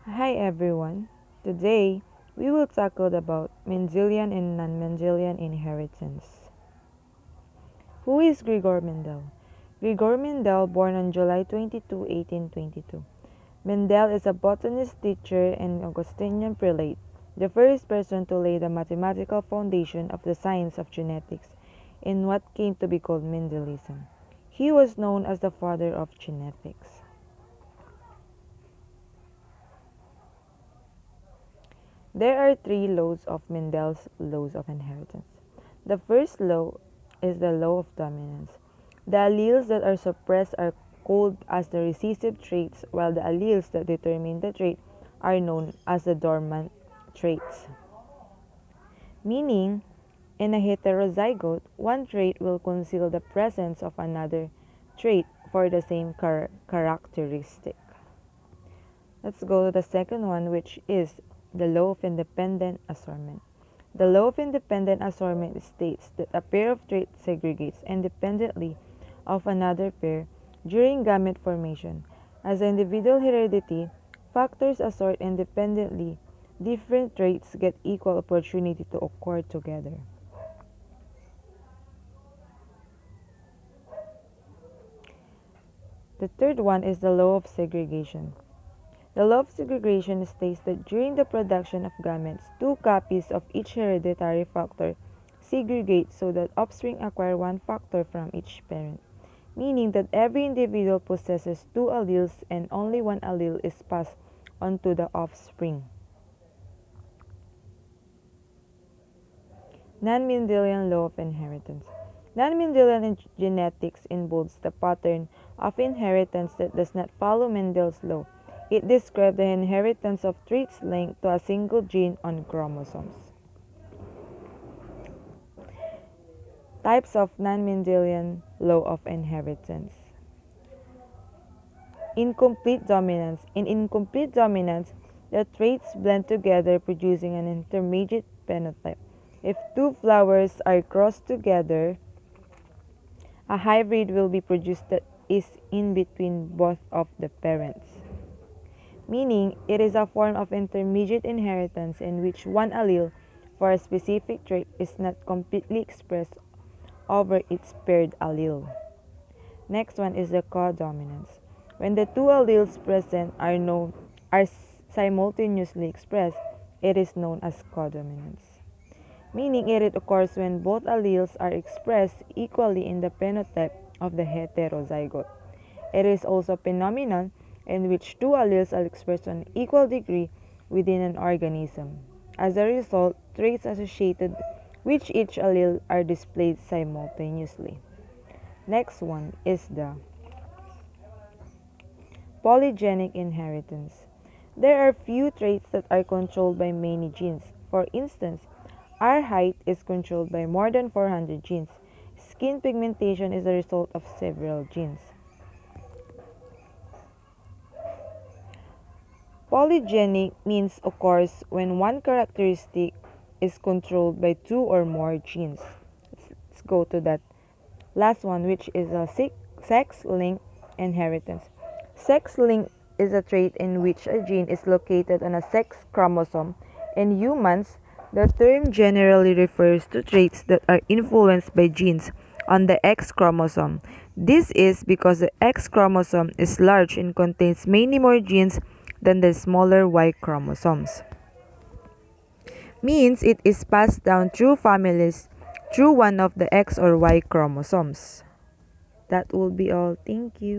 Hi everyone. Today we will tackle about Mendelian and non-Mendelian inheritance. Who is Gregor Mendel? Gregor Mendel, born on July 22, 1822. Mendel is a botanist, teacher, and Augustinian prelate, the first person to lay the mathematical foundation of the science of genetics in what came to be called Mendelism. He was known as the father of genetics. There are three laws of Mendel's laws of inheritance. The first law is the law of dominance. The alleles that are suppressed are called as the recessive traits, while the alleles that determine the trait are known as the dormant traits. Meaning, in a heterozygote, one trait will conceal the presence of another trait for the same characteristic. Let's go to the second one, which is the law of independent assortment. The law of independent assortment states that a pair of traits segregates independently of another pair during gamete formation. As individual heredity factors assort independently, different traits get equal opportunity to occur together. The third one is the law of segregation. The law of segregation states that during the production of gametes, two copies of each hereditary factor segregate so that offspring acquire one factor from each parent, meaning that every individual possesses two alleles and only one allele is passed on to the offspring. Non-Mendelian law of inheritance. Non-Mendelian genetics involves the pattern of inheritance that does not follow Mendel's law. It describes the inheritance of traits linked to a single gene on chromosomes. Types of non-Mendelian law of inheritance. Incomplete dominance. In incomplete dominance, the traits blend together producing an intermediate phenotype. If two flowers are crossed together, a hybrid will be produced that is in between both of the parents, meaning it is a form of intermediate inheritance in which one allele for a specific trait is not completely expressed over its paired allele. Next one is the codominance. When the two alleles present are simultaneously expressed, it is known as codominance, meaning it occurs when both alleles are expressed equally in the phenotype of the heterozygote. It is also a phenomenon in which two alleles are expressed on equal degree within an organism. As a result, traits associated with each allele are displayed simultaneously. Next one is the polygenic inheritance. There are few traits that are controlled by many genes. For instance, our height is controlled by more than 400 genes. Skin pigmentation is a result of several genes. Polygenic means occurs when one characteristic is controlled by two or more genes. Let's go to that last one, which is a sex-linked inheritance. Sex-linked is a trait in which a gene is located on a sex chromosome. In humans, the term generally refers to traits that are influenced by genes on the X chromosome. This is because the X chromosome is large and contains many more genes than the smaller Y chromosomes. Means it is passed down through families through one of the X or Y chromosomes. That will be all. Thank you.